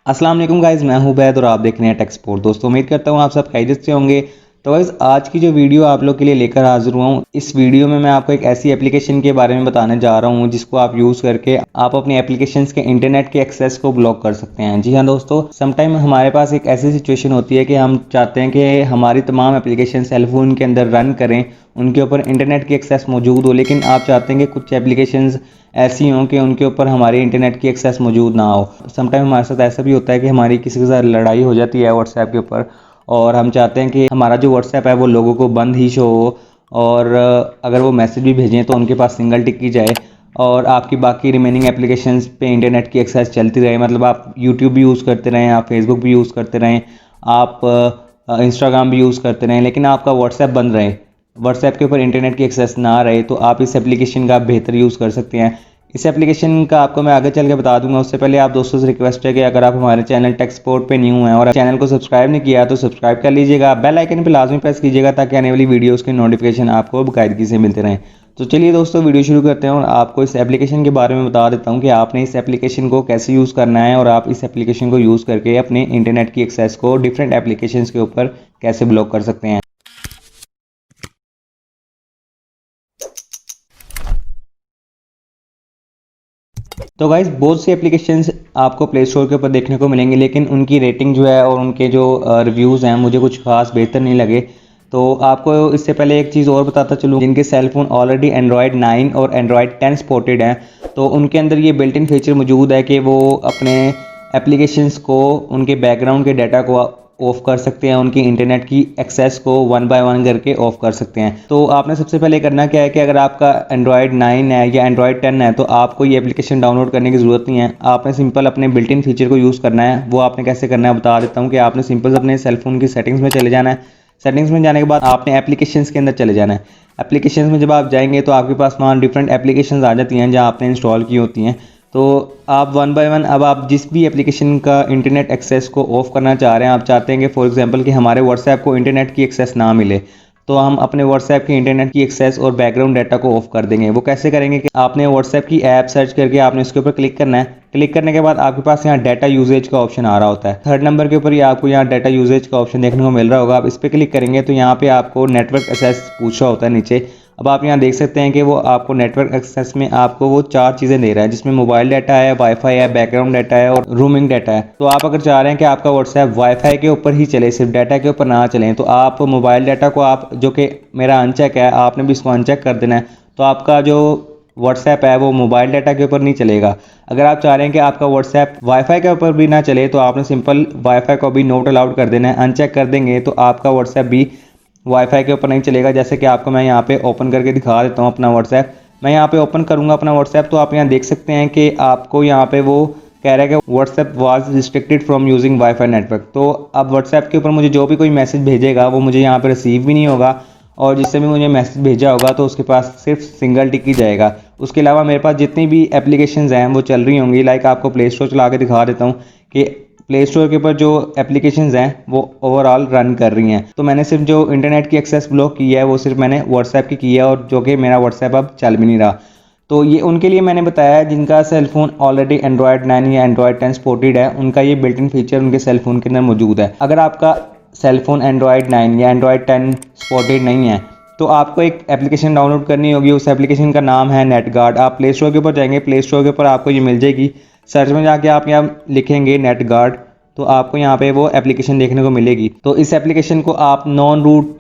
अस्सलाम वालेकुम गाइज़, मैं हूं बैद और आप देख रहे हैं टेक सपोर्ट। दोस्तों उम्मीद करता हूं आप सब खैरियत से होंगे। तो गाइज़ आज की जो वीडियो आप लोग के लिए लेकर हाजिर हुआ हूं, इस वीडियो में मैं आपको एक ऐसी एप्लीकेशन के बारे में बताने जा रहा हूं जिसको आप यूज़ करके आप अपनी एप्लीकेशंस के इंटरनेट के एक्सेस को ब्लॉक कर सकते हैं। जी हाँ दोस्तों, समटाइम हमारे पास एक ऐसी सिचुएशन होती है कि हम चाहते हैं कि हमारी तमाम एप्लीकेशन सेल फोन के अंदर रन करें, उनके ऊपर इंटरनेट की एक्सेस मौजूद हो, लेकिन आप चाहते हैं कि कुछ एप्लीकेशंस ऐसी हों कि उनके ऊपर हमारी इंटरनेट की एक्सेस मौजूद ना हो। समटाइम हमारे साथ ऐसा भी होता है कि हमारी किसी के साथ लड़ाई हो जाती है व्हाट्सएप के ऊपर और हम चाहते हैं कि हमारा जो व्हाट्सएप है वो लोगों को बंद ही शो हो और अगर वो मैसेज भी भेजें तो उनके पास सिंगल टिक की जाए और आपकी बाकी रिमेनिंग एप्लीकेशंस पे इंटरनेट की एक्सेस चलती रहे। मतलब आप यूट्यूब भी यूज़ करते रहें, आप फेसबुक भी यूज़ करते रहें, आप इंस्टाग्राम भी यूज़ करते रहें, लेकिन आपका व्हाट्सएप बंद रहे, व्हाट्सएप के ऊपर इंटरनेट की एक्सेस ना रहे, तो आप इस एप्लीकेशन का बेहतर यूज़ कर सकते हैं। इस एप्लीकेशन का आपको मैं आगे चल के बता दूंगा। उससे पहले आप दोस्तों से रिक्वेस्ट है कि अगर आप हमारे चैनल टेक सपोर्ट पे न्यू हैं और चैनल को सब्सक्राइब नहीं किया तो सब्सक्राइब कर लीजिएगा, बेल आइकन पे लाजमी प्रेस कीजिएगा ताकि आने वाली वीडियोस के नोटिफिकेशन आपको बाकायदगी से मिलते रहें। तो चलिए दोस्तों वीडियो शुरू करते हैं और आपको इस एप्लीकेशन के बारे में बता देता हूँ कि आपने इस एप्लीकेशन को कैसे यूज़ करना है और आप इस एप्लीकेशन को यूज़ करके अपने इंटरनेट की एक्सेस को डिफरेंट एप्लीकेशन के ऊपर कैसे ब्लॉक कर सकते हैं। तो गाइज बहुत सी एप्लीकेशंस आपको प्ले स्टोर के ऊपर देखने को मिलेंगी, लेकिन उनकी रेटिंग जो है और उनके जो रिव्यूज़ हैं मुझे कुछ खास बेहतर नहीं लगे। तो आपको इससे पहले एक चीज़ और बताता चलूँ, जिनके सेल फोन ऑलरेडी एंड्रॉयड 9 और एंड्रॉयड 10 सपोर्टेड हैं तो उनके अंदर ये बिल्ट इन फीचर मौजूद है कि वो अपने एप्लीकेशंस को, उनके बैकग्राउंड के डाटा को ऑफ कर सकते हैं, उनकी इंटरनेट की एक्सेस को वन बाय वन करके ऑफ कर सकते हैं। तो आपने सबसे पहले करना क्या है कि अगर आपका एंड्रॉयड 9 है या एंड्रॉयड 10 है तो आपको ये एप्लीकेशन डाउनलोड करने की ज़रूरत नहीं है। आपने सिंपल अपने बिल्ट इन फीचर को यूज़ करना है। वो आपने कैसे करना है बता देता हूँ कि आपने सिंपल अपने सेलफोन की सेटिंग्स में चले जाना है। सेटिंग्स में जाने के बाद आपने एप्लीकेशंस के अंदर चले जाना है। एप्लीकेशंस में जब आप जाएंगे तो आपके पास वहाँ डिफरेंट एप्लीकेशंस आ जाती हैं जहाँ आपने इंस्टॉल की होती हैं। तो आप वन बाय वन अब आप जिस भी एप्लीकेशन का इंटरनेट एक्सेस को ऑफ करना चाह रहे हैं, आप चाहते हैं कि फॉर एग्जांपल कि हमारे व्हाट्सएप को इंटरनेट की एक्सेस ना मिले, तो हम अपने व्हाट्सएप के इंटरनेट की एक्सेस और बैकग्राउंड डाटा को ऑफ कर देंगे। वो कैसे करेंगे कि आपने व्हाट्सएप की ऐप सर्च करके आपने उसके ऊपर क्लिक करना है। क्लिक करने के बाद आपके पास यहाँ डाटा यूजेज का ऑप्शन आ रहा होता है। थर्ड नंबर के ऊपर ये आपको यहाँ डाटा यूजेज का ऑप्शन देखने को मिल रहा होगा। आप इस पर क्लिक करेंगे तो यहाँ पे आपको नेटवर्क एक्सेस पूछ रहा होता है नीचे। अब आप यहाँ देख सकते हैं कि वो आपको नेटवर्क एक्सेस में आपको वो 4 चीज़ें दे रहा है, जिसमें मोबाइल डाटा है, वाईफाई है, बैकग्राउंड डाटा है और रूमिंग डाटा है। तो आप अगर चाह रहे हैं कि आपका व्हाट्सएप वाईफाई के ऊपर ही चले, सिर्फ डाटा के ऊपर ना चलें, तो आप मोबाइल डाटा को आप, जो कि मेरा अनचेक है, आपने भी इसको अनचेक कर देना है। तो आपका जो व्हाट्सएप है वो मोबाइल डाटा के ऊपर नहीं चलेगा। अगर आप चाह रहे हैं कि आपका व्हाट्सएप वाईफाई के ऊपर भी ना चले तो आपने सिंपल वाईफाई को भी नोट अलाउड कर देना है। अनचेक कर देंगे तो आपका व्हाट्सएप भी वाईफाई के ऊपर नहीं चलेगा। जैसे कि आपको मैं यहाँ पे ओपन करके दिखा देता हूँ अपना व्हाट्सएप। मैं यहाँ पे ओपन करूँगा अपना व्हाट्सएप तो आप यहाँ देख सकते हैं कि आपको यहाँ पे वो कह रहा है कि WhatsApp was restricted from using wifi network. तो अब व्हाट्सएप के ऊपर मुझे जो भी कोई मैसेज भेजेगा वो मुझे यहाँ पे रिसीव भी नहीं होगा और जिससे भी मुझे मैसेज भेजा होगा तो उसके पास सिर्फ सिंगल टिक ही जाएगा। उसके अलावा मेरे पास जितनी भी एप्लीकेशंस हैं वो चल रही होंगी। लाइक आपको प्ले स्टोर चला के दिखा देता हूँ कि प्ले स्टोर के ऊपर जो एप्लीकेशंस हैं वो ओवरऑल रन कर रही हैं। तो मैंने सिर्फ जो इंटरनेट की एक्सेस ब्लॉक की है वो सिर्फ मैंने व्हाट्सएप की है और जो कि मेरा व्हाट्सएप अब चल भी नहीं रहा। तो ये उनके लिए मैंने बताया है जिनका सेलफोन ऑलरेडी एंड्रॉयड 9 या एंड्रॉयड 10 सपोर्टेड है, उनका ये बिल्ट इन फीचर उनके सेलफोन के अंदर मौजूद है। अगर आपका सेलफोन एंड्रॉयड 9 या एंड्रॉयड 10 सपोर्टेड नहीं है तो आपको एक एप्लीकेशन डाउनलोड करनी होगी। उस एप्लीकेशन का नाम है नेटगार्ड। आप प्ले स्टोर के ऊपर जाएंगे, प्ले स्टोर के ऊपर आपको ये मिल जाएगी। सर्च में जाके आप यहाँ लिखेंगे नेटगार्ड तो आपको यहाँ पे वो एप्लीकेशन देखने को मिलेगी। तो इस एप्लीकेशन को आप नॉन रूट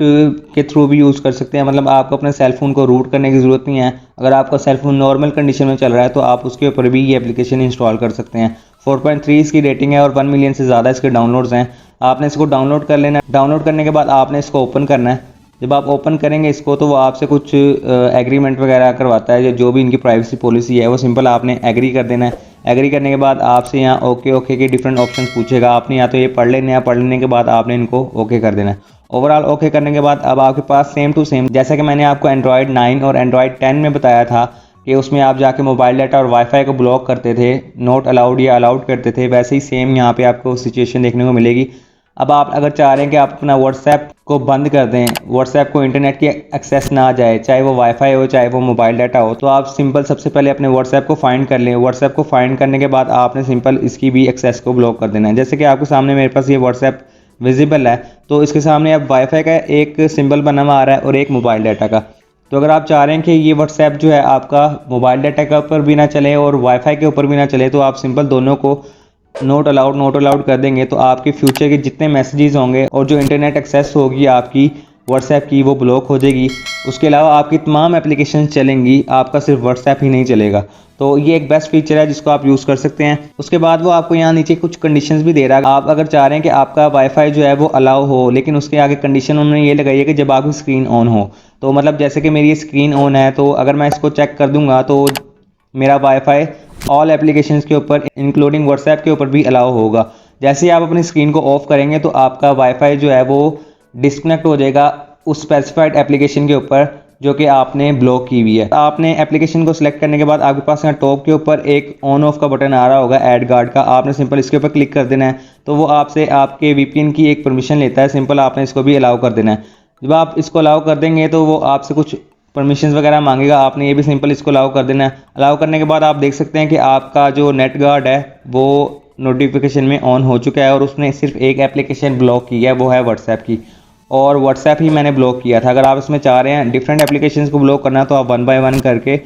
के थ्रू भी यूज़ कर सकते हैं। मतलब आपको अपने सेलफोन को रूट करने की ज़रूरत नहीं है। अगर आपका सेलफोन नॉर्मल कंडीशन में चल रहा है तो आप उसके ऊपर भी ये एप्लीकेशन इंस्टॉल कर सकते हैं। 4.3 इसकी रेटिंग है और 1 मिलियन से ज़्यादा इसके डाउनलोड्स हैं। आपने इसको डाउनलोड कर लेना है। डाउनलोड करने के बाद आपने इसको ओपन करना है। जब आप ओपन करेंगे इसको तो वो आपसे कुछ एग्रीमेंट वगैरह करवाता है, जो भी इनकी प्राइवेसी पॉलिसी है वो सिंपल आपने एग्री कर देना है। एग्री करने के बाद आपसे यहाँ ओके ओके के डिफरेंट ऑप्शंस पूछेगा। आपने या तो ये पढ़ लेना है, पढ़ लेने के बाद आपने इनको ओके कर देना है। ओवरऑल ओके करने के बाद अब आपके पास सेम टू सेम जैसा कि मैंने आपको एंड्रॉयड 9 और एंड्रॉयड 10 में बताया था कि उसमें आप जाके मोबाइल डाटा और वाईफाई को ब्लॉक करते थे, नोट अलाउड या अलाउड करते थे, वैसे ही सेम यहाँ पे आपको सिचुएशन देखने को मिलेगी। अब आप अगर चाह रहे हैं कि आप अपना व्हाट्सएप को बंद कर दें, व्हाट्सएप को इंटरनेट की एक्सेस ना आ जाए, चाहे वो वाईफाई हो चाहे वो मोबाइल डाटा हो, तो आप सिंपल सबसे पहले अपने व्हाट्सएप को फाइंड कर लें। व्हाट्सएप को फाइंड करने के बाद आपने सिंपल इसकी भी एक्सेस को ब्लॉक कर देना है। जैसे कि आपके सामने मेरे पास ये व्हाट्सएप विजिबल है, तो इसके सामने अब वाईफाई का एक सिंबल बना हुआ आ रहा है और एक मोबाइल डाटा का। तो अगर आप चाह रहे हैं कि ये व्हाट्सएप जो है आपका मोबाइल डाटा के ऊपर भी ना चले और वाईफाई के ऊपर भी ना चले, तो आप सिंपल दोनों को नोट अलाउड कर देंगे, तो आपके फ्यूचर के जितने मैसेजेस होंगे और जो इंटरनेट एक्सेस होगी आपकी व्हाट्सएप की वो ब्लॉक हो जाएगी। उसके अलावा आपकी तमाम एप्लीकेशन चलेंगी, आपका सिर्फ व्हाट्सएप ही नहीं चलेगा। तो ये एक बेस्ट फीचर है जिसको आप यूज़ कर सकते हैं। उसके बाद वो आपको यहाँ नीचे कुछ कंडीशंस भी दे रहा है। आप अगर चाह रहे हैं कि आपका वाईफाई जो है वो अलाउ हो, लेकिन उसके आगे कंडीशन उन्होंने ये लगाई है कि जब आपकी स्क्रीन ऑन हो। तो मतलब जैसे कि मेरी स्क्रीन ऑन है, तो अगर मैं इसको चेक कर दूंगा तो मेरा वाईफाई ऑल एप्लीकेशंस के ऊपर इंक्लूडिंग व्हाट्सएप के ऊपर भी अलाउ होगा। जैसे ही आप अपनी स्क्रीन को ऑफ करेंगे तो आपका वाईफाई जो है वो डिस्कनेक्ट हो जाएगा उस स्पेसिफाइड एप्लीकेशन के ऊपर जो कि आपने ब्लॉक की हुई है। आपने एप्लीकेशन को सिलेक्ट करने के बाद आपके पास यहाँ टॉप के ऊपर एक ऑन ऑफ का बटन आ रहा होगा ऐड गार्ड का, आपने सिंपल इसके ऊपर क्लिक कर देना है। तो वो आपसे आपके वीपीएन की एक परमिशन लेता है, सिंपल आपने इसको भी अलाउ कर देना है। जब आप इसको अलाउ कर देंगे तो वो आपसे कुछ परमिशंस वगैरह मांगेगा, आपने ये भी सिंपल इसको अलाउ कर देना है। अलाउ करने के बाद आप देख सकते हैं कि आपका जो नेट गार्ड है वो नोटिफिकेशन में ऑन हो चुका है और उसने सिर्फ एक एप्लीकेशन ब्लॉक की है, वो है व्हाट्सएप की, और व्हाट्सएप ही मैंने ब्लॉक किया था। अगर आप इसमें चाह रहे हैं डिफरेंट एप्लीकेशंस को ब्लॉक करना, तो आप 1 बाय 1 करके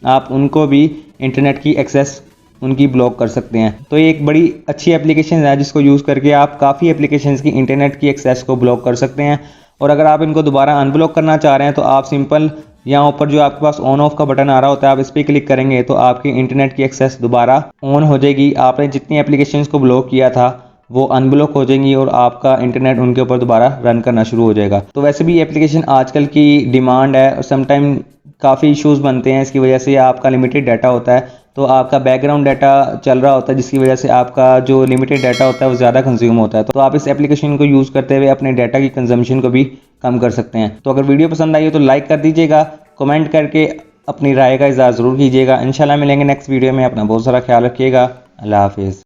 आप उनको भी इंटरनेट की एक्सेस उनकी ब्लॉक कर सकते हैं। तो ये एक बड़ी अच्छी एप्लीकेशन है जिसको यूज़ करके आप काफ़ी एप्लीकेशंस की इंटरनेट की एक्सेस को ब्लॉक कर सकते हैं। और अगर आप इनको दोबारा अनब्लॉक करना चाह रहे हैं तो आप सिंपल यहाँ ऊपर जो आपके पास ऑन ऑफ का बटन आ रहा होता है, आप इस पर क्लिक करेंगे तो आपकी इंटरनेट की एक्सेस दोबारा ऑन हो जाएगी। आपने जितनी एप्लीकेशंस को ब्लॉक किया था वो अनब्लॉक हो जाएंगी और आपका इंटरनेट उनके ऊपर दोबारा रन करना शुरू हो जाएगा। तो वैसे भी ये एप्लीकेशन आजकल की डिमांड है और समटाइम काफ़ी इश्यूज बनते हैं इसकी वजह से। आपका लिमिटेड डाटा होता है, तो आपका बैकग्राउंड डाटा चल रहा होता है जिसकी वजह से आपका जो लिमिटेड डाटा होता है वो ज़्यादा कंज्यूम होता है। तो आप इस एप्लीकेशन को यूज़ करते हुए अपने डाटा की कंजम्पशन को भी कम कर सकते हैं। तो अगर वीडियो पसंद आई हो तो लाइक कर दीजिएगा, कमेंट करके अपनी राय का इज़हार ज़रूर कीजिएगा। इंशाल्लाह मिलेंगे नेक्स्ट वीडियो में। अपना बहुत सारा ख्याल रखिएगा। अल्लाह हाफिज़।